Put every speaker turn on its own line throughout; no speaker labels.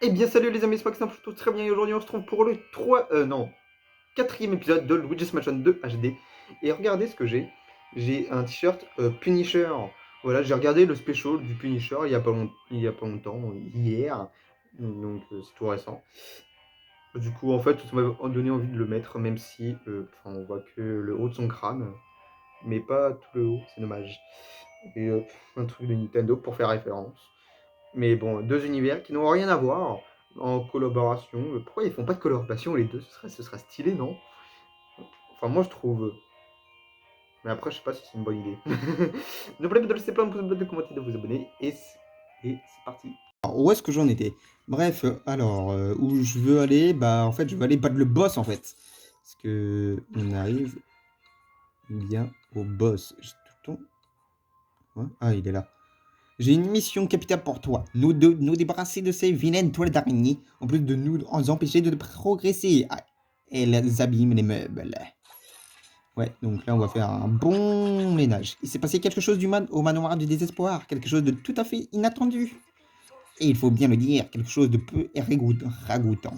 Eh bien salut les amis, c'est Maxime, plutôt très bien et aujourd'hui on se trouve pour le 4e épisode de Luigi's Mansion 2 HD. Et regardez ce que j'ai. J'ai un t-shirt Punisher. Voilà, j'ai regardé le special du Punisher il y a pas longtemps, hier. Donc c'est tout récent. Du coup en fait ça m'a donné envie de le mettre même si on voit que le haut de son crâne, mais pas tout le haut, c'est dommage. Et un truc de Nintendo pour faire référence. Mais bon, deux univers qui n'ont rien à voir en collaboration. Pourquoi ils font pas de collaboration les deux? Ce serait stylé, non? Enfin, moi je trouve. Mais après, je sais pas si c'est une bonne idée. N'oubliez pas de laisser plein de pouces bleus, de commenter, de vous abonner. Et c'est parti. Alors, où est-ce que j'en étais? Bref, alors, où je veux aller? Bah, en fait, je veux aller battre le boss, en fait. Parce que on arrive bien au boss. J'ai tout le temps. Ouais. Ah, il est là. J'ai une mission capitale pour toi. Nous débarrasser de ces vilaines toiles d'araignée, en plus de nous empêcher de progresser. Ah, elles abîment les meubles. Ouais, donc là, on va faire un bon ménage. Il s'est passé quelque chose au manoir du désespoir, quelque chose de tout à fait inattendu. Et il faut bien le dire, quelque chose de peu ragoûtant.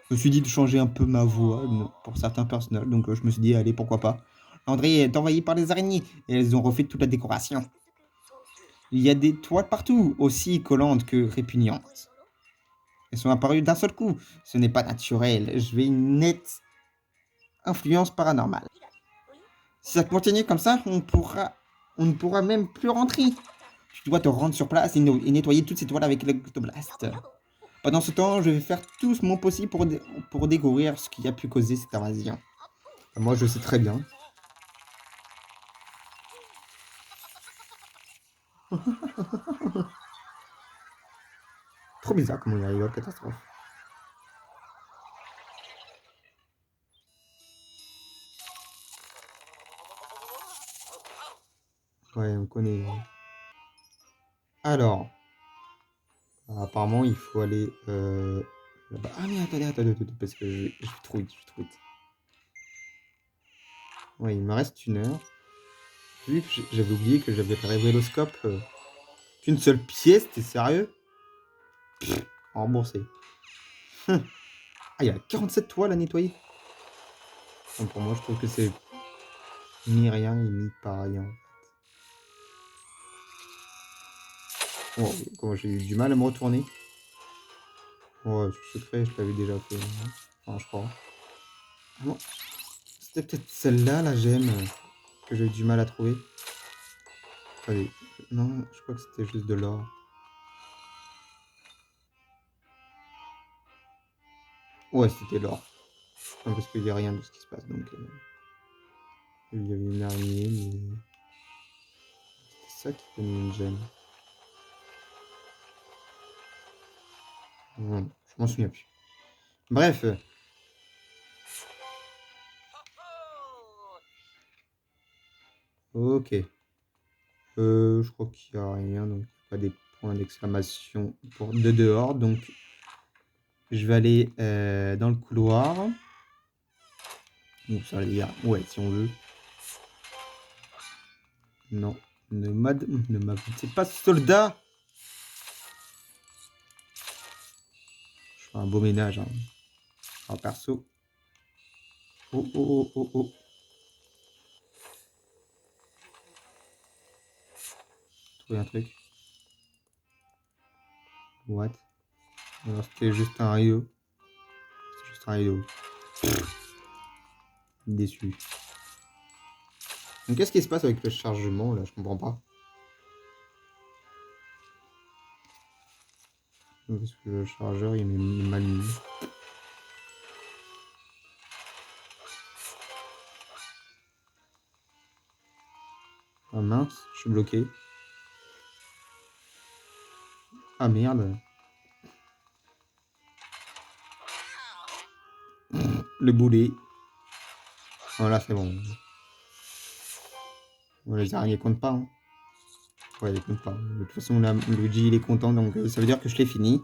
Je me suis dit de changer un peu ma voix pour certains personnages, donc je me suis dit, allez, pourquoi pas. André est envahi par les araignées, et elles ont refait toute la décoration. Il y a des toiles partout, aussi collantes que répugnantes. Elles sont apparues d'un seul coup. Ce n'est pas naturel. Je vais une nette influence paranormale. Si ça continue comme ça, on ne pourra même plus rentrer. Tu dois te rendre sur place et nettoyer toutes ces toiles avec l'Octoblast. Pendant ce temps, je vais faire tout mon possible pour découvrir ce qui a pu causer cette invasion. Moi, je sais très bien. Trop bizarre comment il arrive à la catastrophe. Ouais, on connaît. Alors, apparemment, il faut aller là-bas. Ah, mais attendez, parce que je suis trop vite. Ouais, il me reste une heure. Vu que j'avais oublié que j'avais le révéloscope qu'une seule pièce, t'es sérieux? Remboursé. Ah, il y a 47 toiles à nettoyer. Bon, pour moi, je trouve que c'est ni rien et ni pas rien. Oh, comment j'ai eu du mal à me retourner. Ouais, ce secret, je l'avais déjà fait. Enfin, je crois. Ah bon, c'était peut-être celle-là, la gemme, que j'ai eu du mal à trouver. Allez, non, je crois que c'était juste de l'or. Ouais, c'était l'or. Non, parce qu'il n'y a rien de ce qui se passe, donc... il y avait une araignée, mais... c'est ça qui donne une gemme. Ouais, je m'en souviens plus. Bref. Ok. Je crois qu'il n'y a rien, donc pas des points d'exclamation pour de dehors. Donc, je vais aller dans le couloir. Donc, ça veut dire, ouais, si on veut. Non, ne m'abattez pas, soldat. Je fais un beau ménage. Hein. Alors, perso. Oh. Trouver un truc. What? Alors, c'était juste un rideau. C'était juste un rideau. Déçu. Donc, qu'est-ce qui se passe avec le chargement, là? Je comprends pas. Parce que le chargeur, il est mal mis. Ah mince, je suis bloqué. Ah merde. Le boulet. Voilà, c'est bon. Bon, les araignées comptent pas. Hein. Ouais, ils comptent pas. De toute façon, là, Luigi, il est content, donc ça veut dire que je l'ai fini.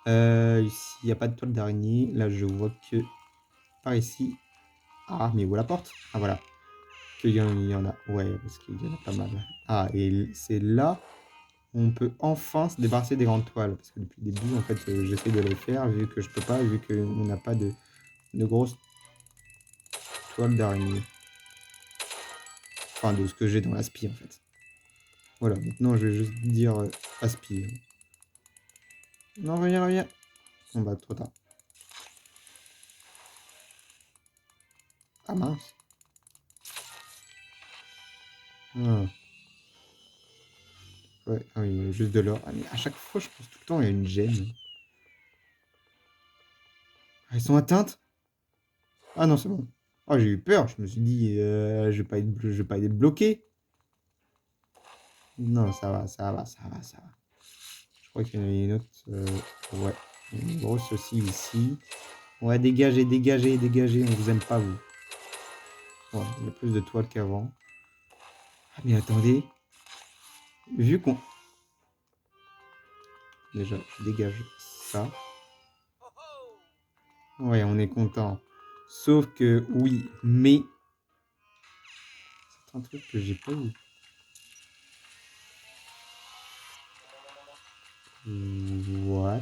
Ici, il n'y a pas de toile d'araignée. Là, je vois que par ici. Ah, mais où la porte? Ah, voilà. Qu'il y en a. Ouais, parce qu'il y en a pas mal. Ah, et c'est là. on peut enfin se débarrasser des grandes toiles. Parce que depuis le début, en fait, j'essaie de les faire, vu que je peux pas, vu qu'on n'a pas de grosses toiles d'araignée. Enfin, de ce que j'ai dans l'aspi, en fait. Voilà, maintenant, je vais juste dire aspi. Non, reviens, reviens. On va trop tard. Ah mince. Ah. Ouais, ah oui, juste de l'or. Ah, mais à chaque fois, je pense tout le temps, il y a une gemme. Ah, elles sont atteintes? Ah non, c'est bon. Oh, j'ai eu peur. Je me suis dit, je vais pas être bloqué. Non, ça va, ça va, ça va, ça va. Je crois qu'il y en a une autre. Ouais. Une grosse aussi ici. Ouais, dégagez, dégagez, dégagez. On vous aime pas, vous. Ouais, il y a plus de toiles qu'avant. Ah, mais attendez. Vu qu'on... Déjà, je dégage ça. Ouais, on est content. Sauf que, oui, mais... C'est un truc que j'ai pas eu. What?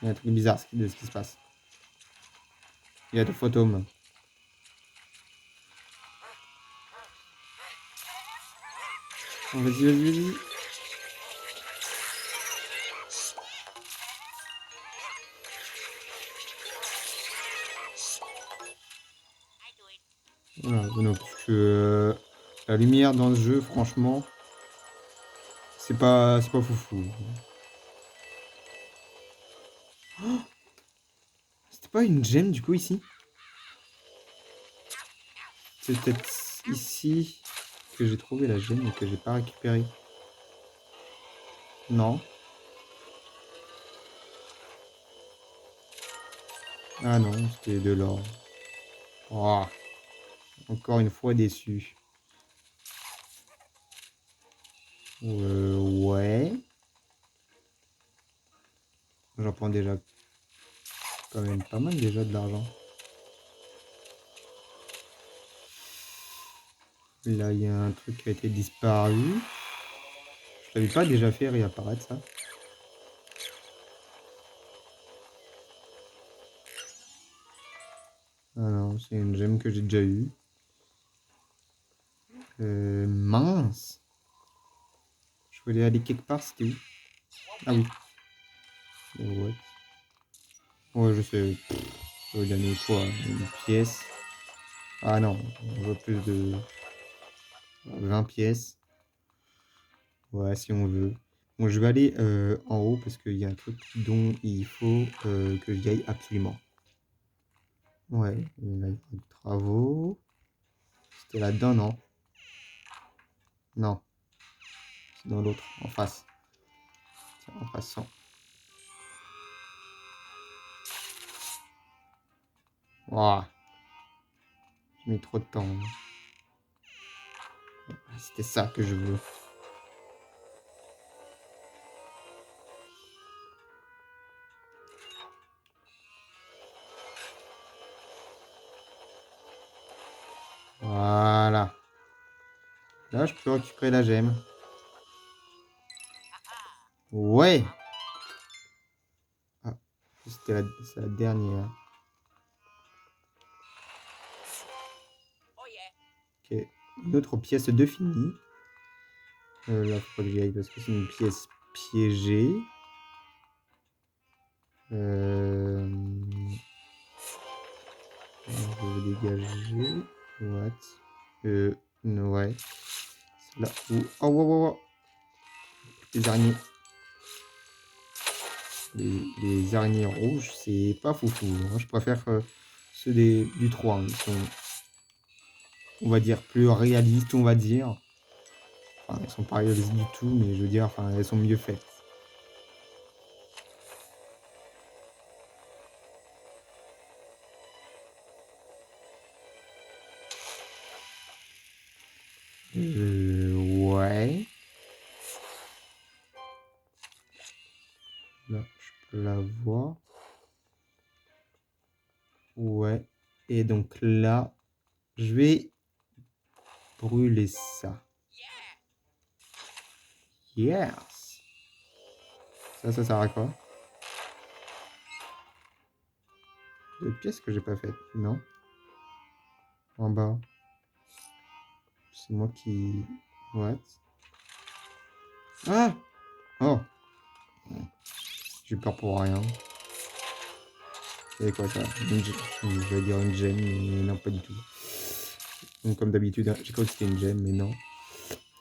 Il y a un truc bizarre de ce qui se passe. Il y a des fantômes. Oh, vas-y, vas-y, vas-y. Voilà, non, parce que la lumière dans ce jeu, franchement, c'est pas foufou. Oh, c'était pas une gemme du coup ici? C'est peut-être ici que j'ai trouvé la gemme et que j'ai pas récupérée. Non. Ah non, c'était de l'or. Oh, encore une fois déçu. Ouais. J'en prends déjà quand même pas mal déjà de l'argent. Là, il y a un truc qui a été disparu. Je l'avais pas déjà fait réapparaître ça. Ah non, c'est une gemme que j'ai déjà eue. Mince. Je voulais aller quelque part, c'était où? Ah oui. Ouais. Ouais, je sais. Je vais gagner quoi? Une pièce. Ah non, on veut plus de 20 pièces. Ouais, si on veut. Bon, je vais aller en haut parce qu'il y a un truc dont il faut que j'y aille absolument. Ouais, il y a des travaux. C'était là-dedans, non? Non, c'est dans l'autre, en face. Tiens, en passant. Waouh, j'ai mis trop de temps. C'était ça que je veux. Voilà. Là, je peux récupérer la gemme. Ouais. Ah, c'est la dernière. Ok. Une autre pièce de fini. Là, faut pas que j'y aille parce que c'est une pièce piégée. Je vais dégager. What? Ouais. C'est là où... Oh, wow, wow, wow. Les araignées. Les araignées rouges, c'est pas foufou. Moi, je préfère ceux du 3. Ils sont, on va dire, plus réalistes, on va dire. Enfin, elles sont pas réalistes du tout, mais je veux dire, enfin, elles sont mieux faites. Ouais. Là, je peux la voir. Ouais. Et donc là, je vais brûler ça. Yes. Ça sert à quoi? Deux pièces que j'ai pas faites, non? En bas. C'est moi qui... What? Ah! Oh! J'ai peur pour rien. C'est quoi ça? Je vais dire une gemme, mais non, pas du tout. Donc, comme d'habitude, j'ai cru que c'était une gemme, mais non.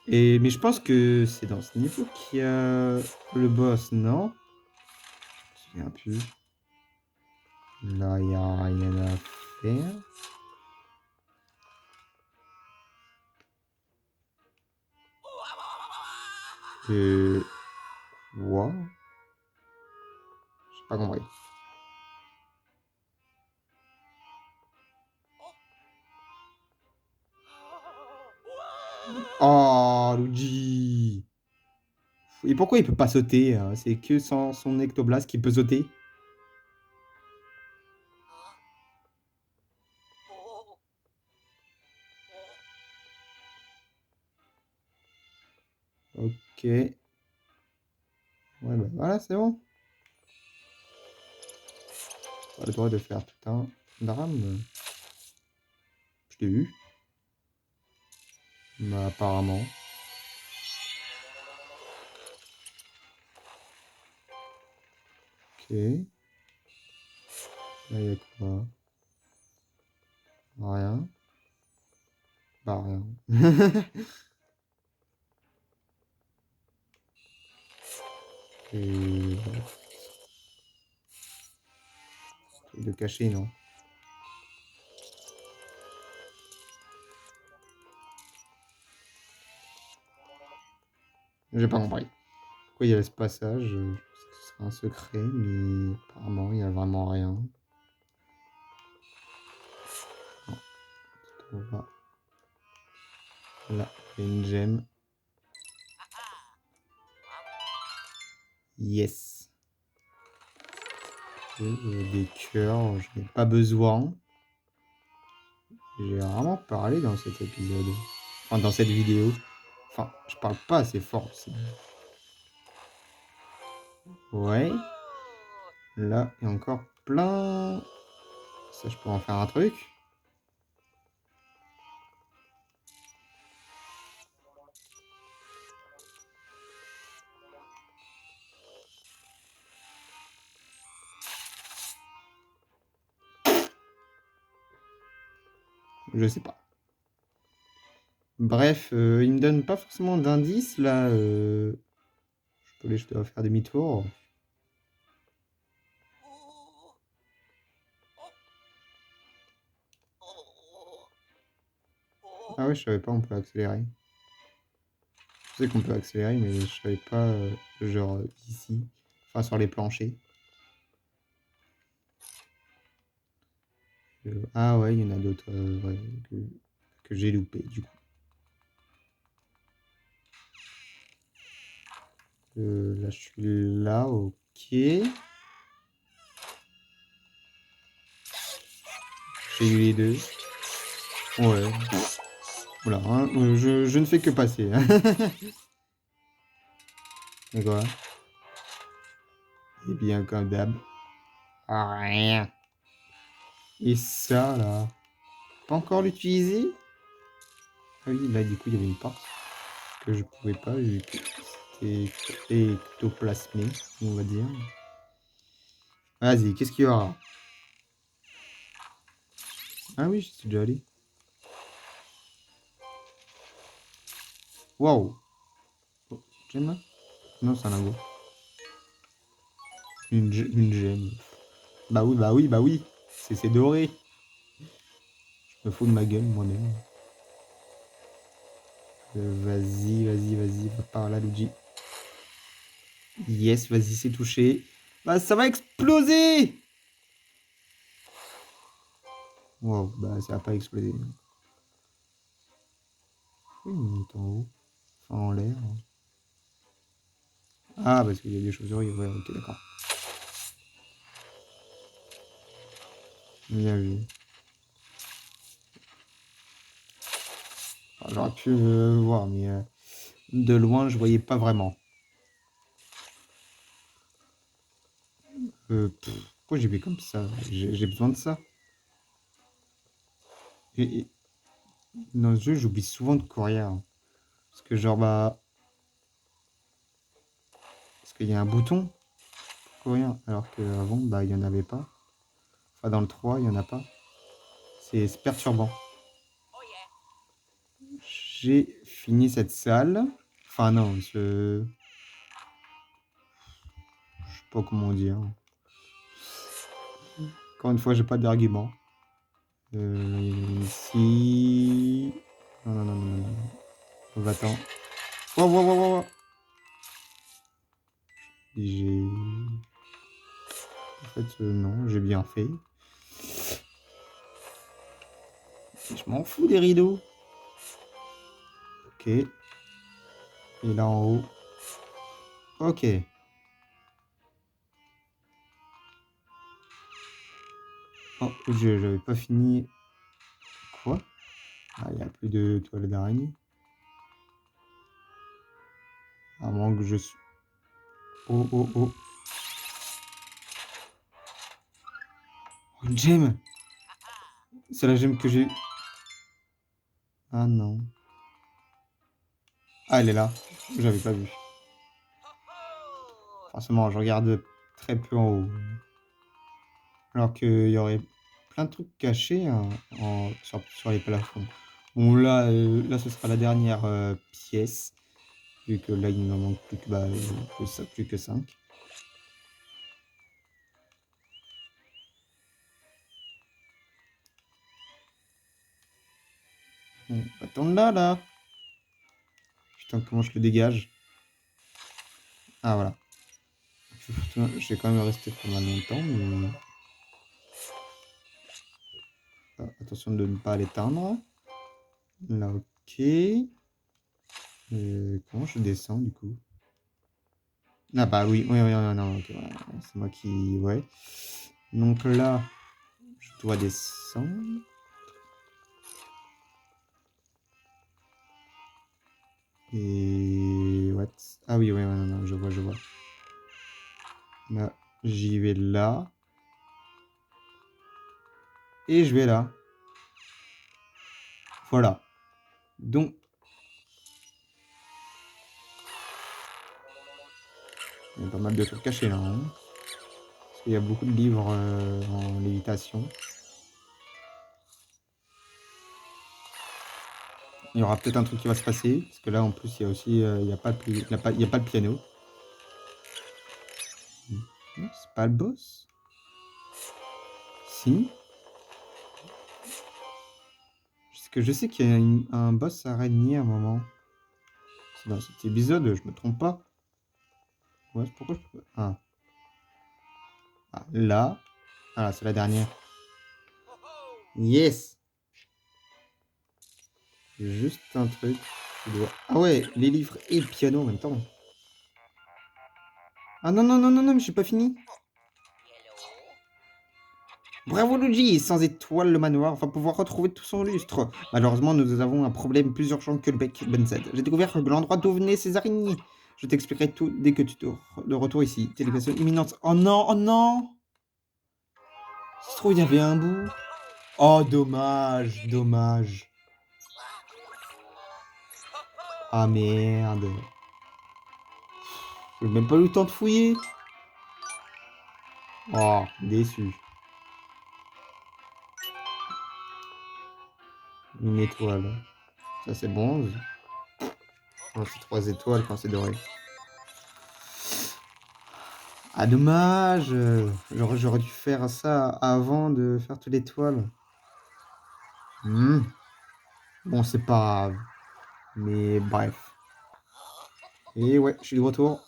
Mais je pense que c'est dans ce niveau qu'il y a le boss, non? Je me souviens plus. Là, il n'y a rien à faire. Quoi? J'ai pas compris. Oh, Luigi! Et pourquoi il peut pas sauter, hein? C'est que sans son ectoblast qu'il peut sauter? Ok. Ouais, bah voilà, c'est bon. Pas le droit de faire tout un drame. Je l'ai eu. Bah, apparemment. Ok. Là, il y a quoi? Rien. Bah, rien. Et... Truc de cacher, non? J'ai pas compris. Pourquoi il y a ce passage? Je pensais que ce serait un secret, mais apparemment, il y a vraiment rien. Non, on va... Là, il y a une gemme. Yes. Des cœurs, je n'ai pas besoin. J'ai vraiment parlé dans cet épisode. Enfin, dans cette vidéo. Enfin, je parle pas assez fort aussi. Ouais. Là, il y a encore plein. Ça, je peux en faire un truc. Je sais pas. Bref, il me donne pas forcément d'indices là. Je dois faire demi-tour. Ah ouais, je savais pas, on peut accélérer. Je sais qu'on peut accélérer, mais je savais pas, genre ici. Enfin, sur les planchers. Ah ouais, il y en a d'autres ouais, que j'ai loupé du coup. Là, je suis là, ok. J'ai eu les deux. Ouais. Voilà, hein, je ne fais que passer. Et quoi? Et bien comme d'hab. Rien. Et ça, là. Pas encore l'utiliser? Ah oui, là, du coup, il y avait une porte que je pouvais pas, vu que c'était ectoplasmé, on va dire. Vas-y, qu'est-ce qu'il y aura? Ah oui, je suis déjà allé. Waouh! Oh, gemme? Non, c'est un lingot. Une gemme. Bah oui, bah oui, bah oui. C'est doré. Je me fous de ma gueule moi-même. Vas-y, vas-y, vas-y, va par là, Luigi. Yes, vas-y, c'est touché. Bah, ça va exploser! Wow, bah, ça va pas exploser. Oui, il est en haut. Enfin, en l'air. Ah, parce qu'il y a des chauves-souris. Ouais, ok, d'accord. Bien vu. Enfin, j'aurais pu voir, mais de loin, je voyais pas vraiment. Pourquoi j'ai fait comme ça? J'ai besoin de ça. Et dans ce jeu, j'oublie souvent de courir. Parce que genre, bah... Parce qu'il y a un bouton pour courir. Alors qu'avant, bah, il n'y en avait pas. Enfin, dans le 3 il n'y en a pas. C'est perturbant. J'ai fini cette salle. Enfin, non, je sais pas comment dire. Encore une fois, j'ai pas d'argument. Ici... Non, non, non, non, non, non. Va-t'en. Oh, oh, oh, oh, oh. J'ai... En fait, non, j'ai bien fait. Je m'en fous des rideaux. Ok. Et là en haut. Ok. Oh, j'avais pas fini. Quoi? Ah, il n'y a plus de toilettes d'araignée. À moins que je suis... Oh, oh, oh. Oh, une gemme! C'est la gemme que j'ai... Ah non. Ah, elle est là. J'avais pas vu. Forcément, je regarde très peu en haut. Alors qu'il y aurait plein de trucs cachés hein, sur les plafonds. Bon, là, ce sera la dernière pièce. Vu que là, il ne m'en manque plus que, plus que 5. Bon, attends là. Putain, comment je le dégage? Ah, voilà. Je vais quand même rester pendant longtemps, mais... Ah, attention de ne pas l'éteindre. Là, ok. Comment je descends, du coup? Ah bah oui, oui, oui, non, non, ok, voilà. C'est moi qui... Ouais. Donc là, je dois descendre. Et... What? Ah oui, oui, non, non, je vois, je vois. Là, j'y vais là. Et je vais là. Voilà. Donc... Il y a pas mal de trucs cachés là, hein. Parce qu'il y a beaucoup de livres en lévitation. Il y aura peut-être un truc qui va se passer. Parce que là, en plus, il y a aussi... il n'y a pas il y a pas le piano. Non, c'est pas le boss? Si. Parce que je sais qu'il y a un boss araignée à un moment. C'est dans cet épisode, je me trompe pas. Ouais, pourquoi je peux... Ah. Ah, là. Ah, c'est la dernière. Yes! Juste un truc. Ah ouais, les livres et le piano en même temps. Ah non, non, non, non, non, mais j'ai pas fini. Bravo Luigi, sans étoile le manoir va pouvoir retrouver tout son lustre. Malheureusement, nous avons un problème plus urgent que le bec Benzed. J'ai découvert l'endroit d'où venaient ces araignées. Je t'expliquerai tout dès que tu te de retour ici. Télévision imminente. Oh non, oh non! Ça se trouve, il y avait un bout. Oh, dommage, dommage. Ah merde. J'ai même pas eu le temps de fouiller. Oh, déçu. Une étoile. Ça, c'est bronze. Oh, c'est 3 étoiles quand c'est doré. Ah, dommage. J'aurais dû faire ça avant de faire toute l'étoile. Bon, c'est pas grave. Mais bref. Et ouais, je suis de retour.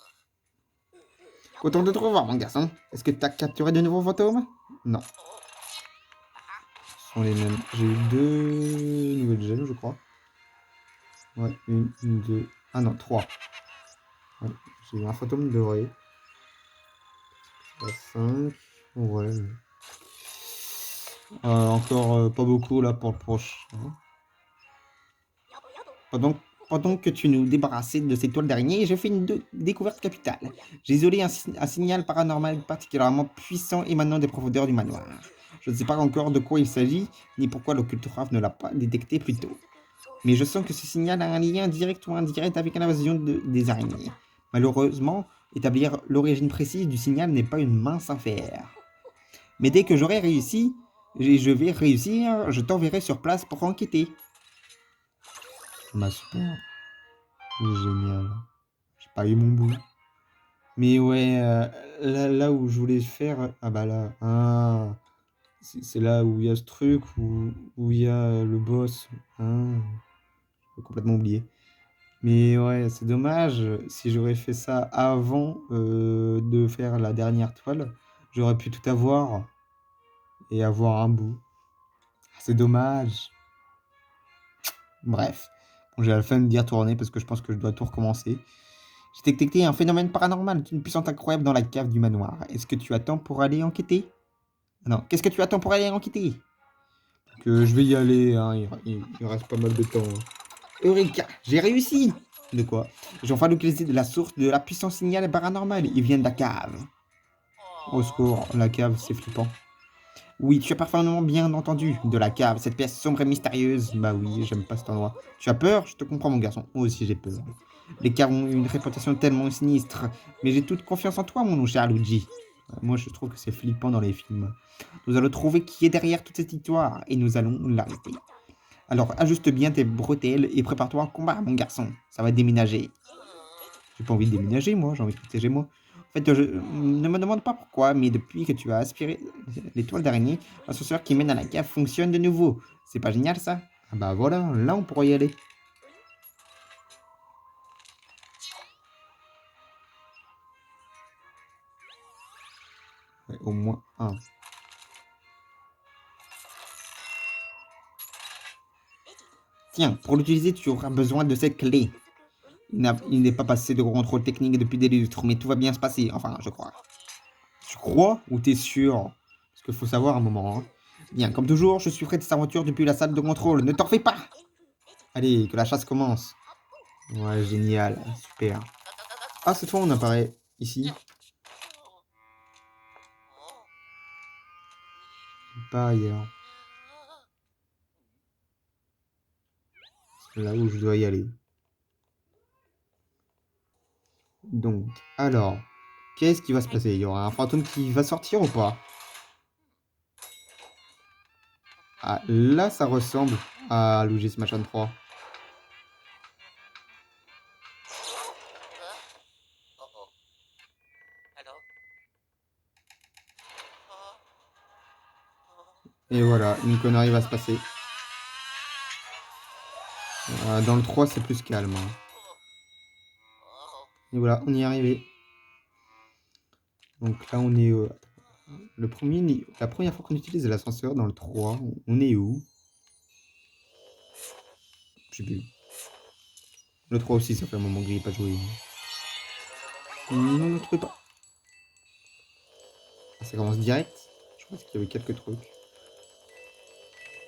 Content de te revoir, mon garçon. Est-ce que tu as capturé de nouveaux fantômes? Non. Ce sont les mêmes. J'ai eu 2 nouvelles gemmes, je crois. Ouais, une, deux. Ah non, 3. Ouais, j'ai eu un fantôme doré. 5. Ouais. Encore pas beaucoup là pour le prochain. Pendant
Pendant que tu nous débarrassais de ces toiles d'araignée, j'ai fait une découverte capitale. J'ai isolé un signal paranormal particulièrement puissant émanant des profondeurs du manoir. Je ne sais pas encore de quoi il s'agit, ni pourquoi l'occultographe ne l'a pas détecté plus tôt. Mais je sens que ce signal a un lien direct ou indirect avec l'invasion des araignées. Malheureusement, établir l'origine précise du signal n'est pas une mince affaire. Mais dès que j'aurai réussi, et je vais réussir, je t'enverrai sur place pour enquêter. Bah super, génial. J'ai pas eu mon bout. Mais ouais, là où je voulais faire... Ah bah là, c'est là où il y a ce truc, où il y a le boss. J'ai complètement oublié. Mais ouais, c'est dommage. Si j'aurais fait ça avant de faire la dernière toile, j'aurais pu tout avoir et avoir un bout. C'est dommage. Bref, bon, j'ai la flemme d'y retourner parce que je pense que je dois tout recommencer. J'ai détecté un phénomène paranormal d'une puissance incroyable dans la cave du manoir. Est-ce que tu attends pour aller enquêter? Non, qu'est-ce que tu attends pour aller enquêter? Que je vais y aller, hein, il reste pas mal de temps. Eureka, j'ai réussi! De quoi? J'ai enfin localisé la source de la puissance signal paranormal. Il vient de la cave. Au secours, la cave, c'est flippant. Oui, tu as parfaitement bien entendu. De la cave, cette pièce sombre et mystérieuse. Bah oui, j'aime pas cet endroit. Tu as peur? Je te comprends, mon garçon. Moi aussi, j'ai peur. Les caves ont une réputation tellement sinistre. Mais j'ai toute confiance en toi, mon cher Luigi. Moi, je trouve que c'est flippant dans les films. Nous allons trouver qui est derrière toute cette histoire et nous allons l'arrêter. Alors, ajuste bien tes bretelles et prépare-toi à un combat, mon garçon. Ça va déménager. J'ai pas envie de déménager, moi. J'ai envie de rester chez moi. En fait, ne me demande pas pourquoi, mais depuis que tu as aspiré les toiles d'araignée, l'ascenseur qui mène à la cave fonctionne de nouveau. C'est pas génial, ça? Ah bah voilà, là, on pourrait y aller. Ouais, au moins un. Tiens, pour l'utiliser, tu auras besoin de cette clé. Il n'est pas passé de contrôle technique depuis des lustres, mais tout va bien se passer. Enfin, je crois. Tu crois ou t'es sûr? Parce qu'il faut savoir un moment. Hein. Bien, comme toujours, je suivrai tes aventures depuis la salle de contrôle. Ne t'en fais pas! Allez, que la chasse commence. Ouais, génial. Super. Ah, cette fois, on apparaît ici. Pas ailleurs. C'est là où je dois y aller. Donc, alors, qu'est-ce qui va se passer? Il y aura un fantôme qui va sortir ou pas? Ah, là, ça ressemble à Luigi's Mansion 3. Et voilà, une connerie va se passer. Dans le 3, c'est plus calme. Hein. Et voilà, on y est arrivé. Donc là, on est la première fois qu'on utilise l'ascenseur dans le 3. On est où? Je sais plus. Le 3 aussi, ça fait un moment que j'ai pas joué. Non, ne trouvez pas. Ah, ça commence direct. Je pense qu'il y avait quelques trucs.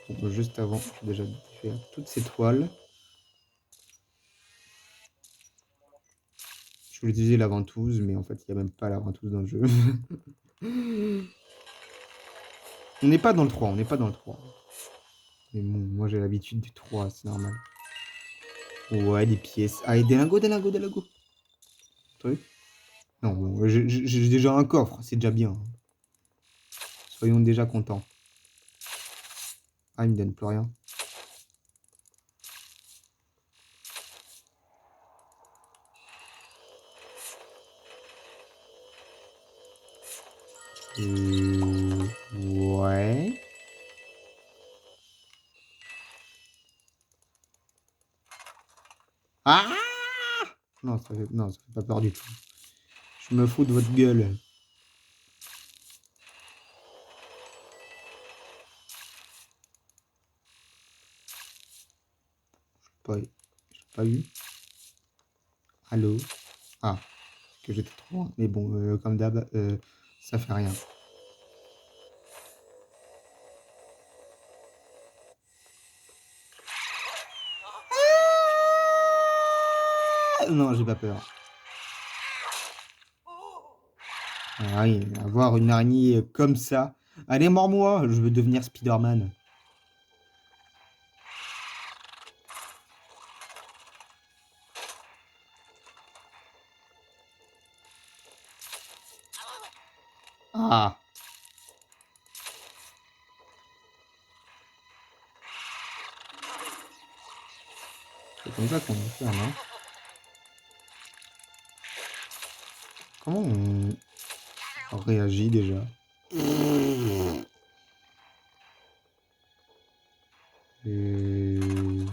Bon, juste avant, j'ai déjà fait toutes ces toiles. Je voulais utiliser la ventouse, mais en fait, il n'y a même pas la ventouse dans le jeu. On n'est pas dans le 3, on n'est pas dans le 3. Mais bon, moi j'ai l'habitude du 3, c'est normal. Ouais, des pièces. Ah, et des lingots, des lingots, des lingots. Truc. Non, bon, j'ai déjà un coffre, c'est déjà bien. Soyons déjà contents. Ah, il me donne plus rien. Ouais. Ah! Non, ça fait pas peur du tout. Je me fous de votre gueule. J'ai pas eu. Allô? Ah, que j'étais trop loin. Mais bon, comme d'hab, ça fait rien. Non, j'ai pas peur. Ah oui, avoir une araignée comme ça. Allez, mors-moi, je veux devenir Spider-Man. Ah, c'est comme ça qu'on va faire, non? Comment on réagit déjà?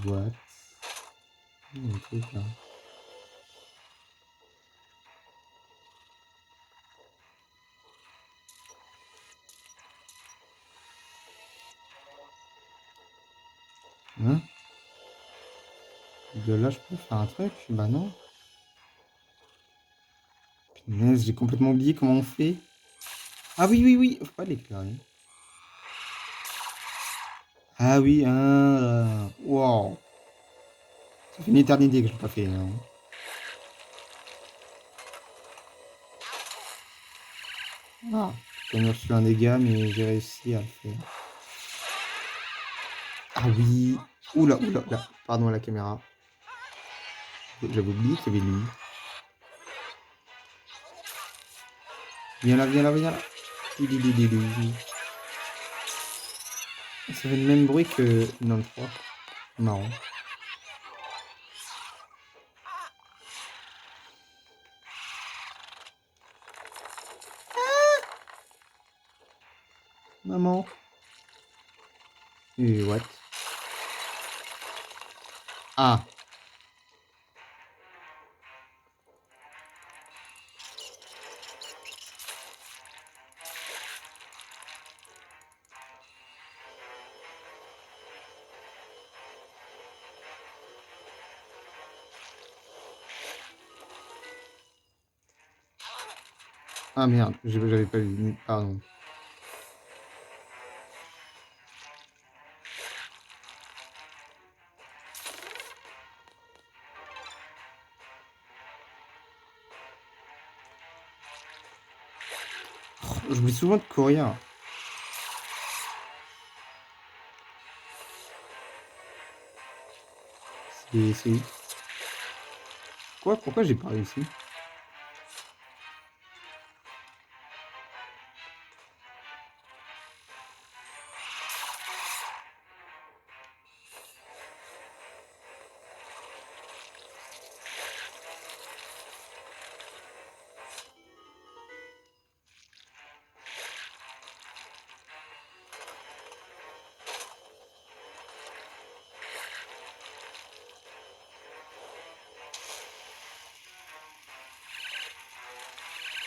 What? Il y a un truc là. Hein? De là, je peux faire un truc? Bah non. Punaise, j'ai complètement oublié comment on fait. Ah oui, oui, oui, faut pas l'éclairer. Ah oui, wow. Ça fait une éternité que je l'ai pas fait, hein. Ah, j'ai quand même reçu un dégât, mais j'ai réussi à le faire. Ah oui. Oula, oula, oula. Pardon à la caméra. J'avais oublié qu'il y avait lui. Viens là, viens là, viens là. Tididididou. Ça fait le même bruit que dans le 3. Marrant. Maman. What? Ah. Ah merde, j'avais pas vu. Pardon. J'oublie souvent de courir. C'est où? Quoi? Pourquoi j'ai pas réussi?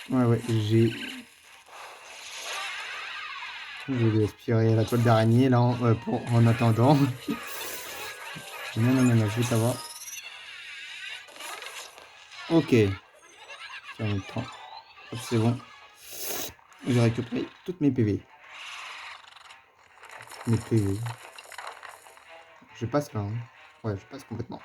Ouais, ouais, je vais aspirer la toile d'araignée là en attendant. Non, non, non, non, je vais t'avoir. Ok. Tiens, en même temps. Hop, c'est bon. J'ai récupéré toutes mes PV. Mes PV. Je passe là, hein. Ouais, je passe complètement.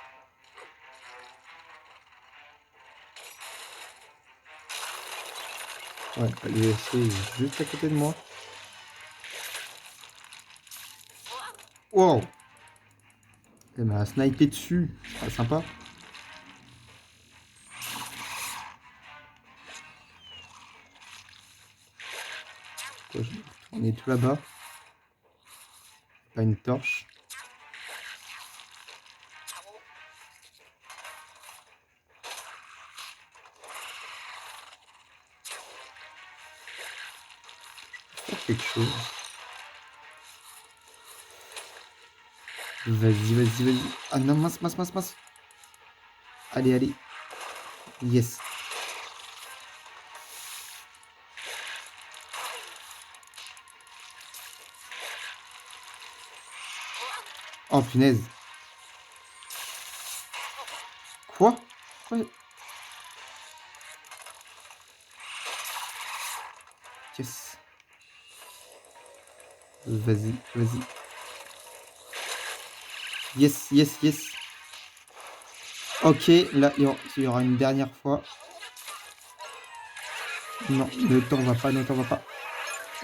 Ouais, l'UFC est juste à côté de moi. Wow! Elle m'a snipé dessus. C'est pas sympa. Quoi, je vais retourner tout là-bas. Pas une torche. Faire quelque chose. Vas-y, vas-y, vas-y. Ah non, mince, mince, mince, mince. Allez, allez. Yes. Oh, punaise. Quoi? Quoi? Yes. Vas-y, vas-y. Yes, yes, yes. Ok, là, il y aura une dernière fois. Non, ne t'en va pas, ne t'en va pas.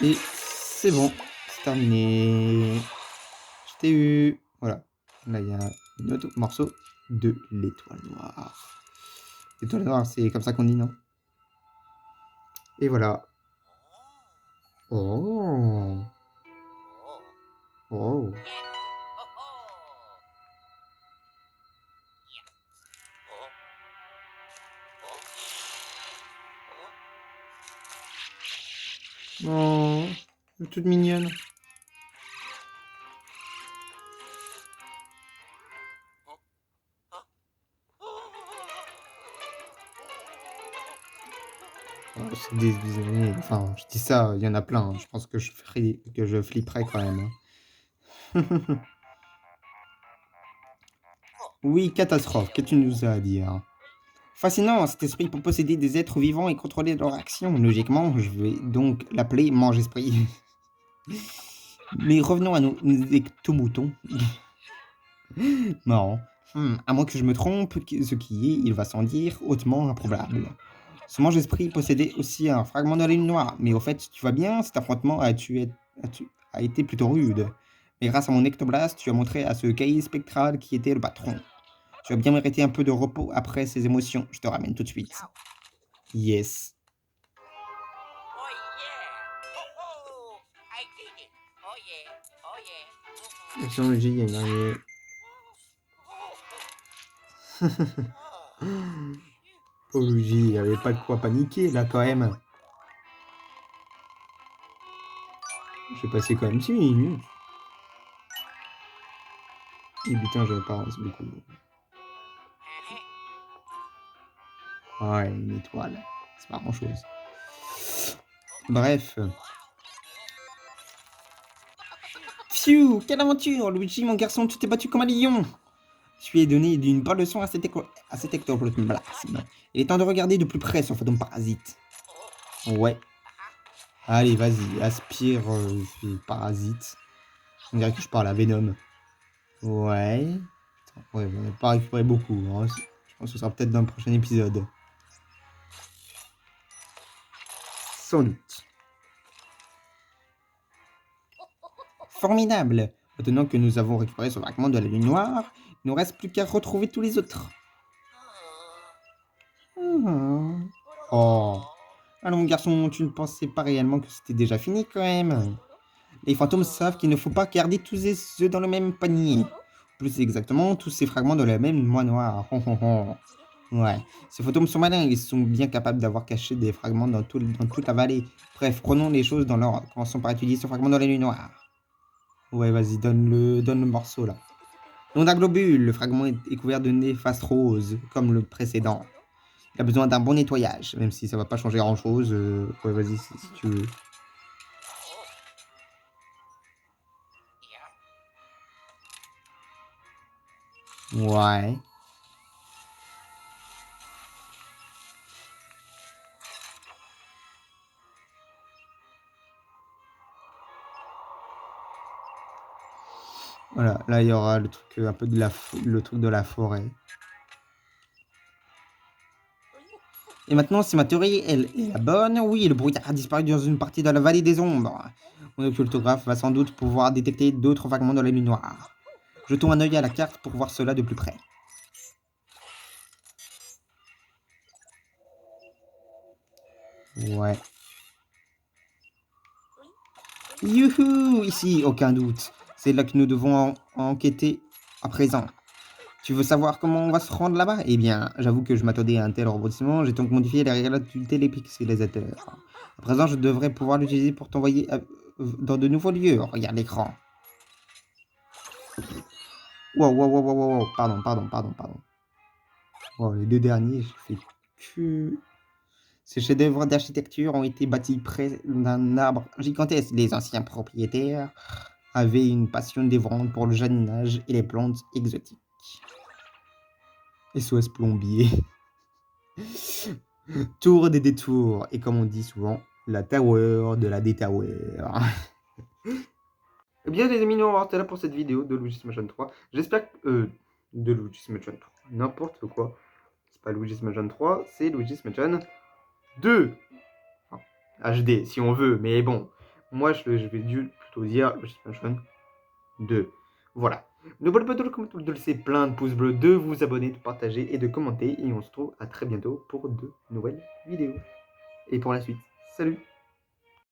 Et c'est bon, c'est terminé. Je t'ai eu. Voilà. Là, il y a un autre morceau de l'étoile noire. L'étoile noire, c'est comme ça qu'on dit, non? Et voilà. Oh. Oh. Oh. Elle est toute mignonne. Oh, enfin, je dis ça, il y en a plein, hein. Je pense que je flipperai quand même, hein. Oui, catastrophe, qu'est-ce que tu nous as à dire? Fascinant, cet esprit peut posséder des êtres vivants et contrôler leurs actions. Logiquement, je vais donc l'appeler mange-esprit. Mais revenons à nos ectomoutons. Marrant. À moins que je me trompe, ce qui est, il va sans dire, hautement improbable. Ce mange-esprit possédait aussi un fragment de la lune noire, mais au fait, tu vois bien, cet affrontement a été plutôt rude. Mais grâce à mon ectoblast, tu as montré à ce cahier spectral qui était le patron. Tu as bien mérité un peu de repos après ces émotions. Je te ramène tout de suite. Yes. Sur le J, il y a une araignée. Pauvre Luigi, il n'y avait pas de quoi paniquer là quand même. J'ai passé quand même 6 minutes. Et putain, j'avais pas avancé beaucoup. Ouais, une étoile. C'est pas grand chose. Bref. Phew, quelle aventure, Luigi, mon garçon, tu t'es battu comme un lion. Tu es donné d'une bonne leçon à cet ectoplasme. Il est temps de regarder de plus près ce fantôme parasite. Ouais. Allez, vas-y, aspire ce parasite. On dirait que je parle à Venom. Ouais. Attends, ouais, on n'a pas récupéré beaucoup, hein. Je pense que ce sera peut-être dans le prochain épisode. Sans doute. Formidable. Maintenant que nous avons récupéré ce fragment de la lune noire, il ne nous reste plus qu'à retrouver tous les autres. Oh. Alors mon garçon, tu ne pensais pas réellement que c'était déjà fini quand même. Les fantômes savent qu'il ne faut pas garder tous les œufs dans le même panier. Plus exactement, tous ces fragments de la même noix noire. Ouais, ces fantômes sont malins, ils sont bien capables d'avoir caché des fragments dans toute la vallée. Bref, prenons les choses dans l'ordre. Commençons par étudier ce fragment de la lune noire. Ouais, vas-y, donne le morceau là. Nom d'un globule, le fragment est couvert de néfastes roses, comme le précédent. Il a besoin d'un bon nettoyage, même si ça va pas changer grand chose. Ouais, vas-y, si tu veux. Ouais. Voilà, là il y aura le truc un peu le truc de la forêt. Et maintenant, si ma théorie est la bonne, oui, le brouillard a disparu dans une partie de la vallée des ombres. Mon occultographe va sans doute pouvoir détecter d'autres fragments dans la lune noire. Jetons un œil à la carte pour voir cela de plus près. Ouais. Youhou! Ici, aucun doute. C'est là que nous devons enquêter à présent. Tu veux savoir comment on va se rendre là-bas? Eh bien, j'avoue que je m'attendais à un tel rebondissement, j'ai donc modifié les règles du télépixelisateur. À présent, je devrais pouvoir l'utiliser pour t'envoyer dans de nouveaux lieux. Regarde l'écran. Wow, wow, wow, wow, wow, pardon. Wow, les deux derniers, j'ai fait que... Ces chefs-d'œuvre d'architecture ont été bâtis près d'un arbre gigantesque. Les anciens propriétaires avaient une passion dévorante pour le jardinage et les plantes exotiques. SOS plombier. Tour des détours. Et comme on dit souvent, la tower de la détower. Eh bien les amis, nous on va rester là pour cette vidéo de Luigi's Mansion 3. J'espère que...
de Luigi's Mansion 3. N'importe quoi. C'est pas Luigi's Mansion 3, c'est Luigi's Mansion 2. Enfin, HD si on veut, mais bon, moi je vais plutôt dire Luigi's Mansion 2. Voilà. N'oubliez pas de laisser plein de pouces bleus, de vous abonner, de partager et de commenter. Et on se retrouve à très bientôt pour de nouvelles vidéos. Et pour la suite, salut!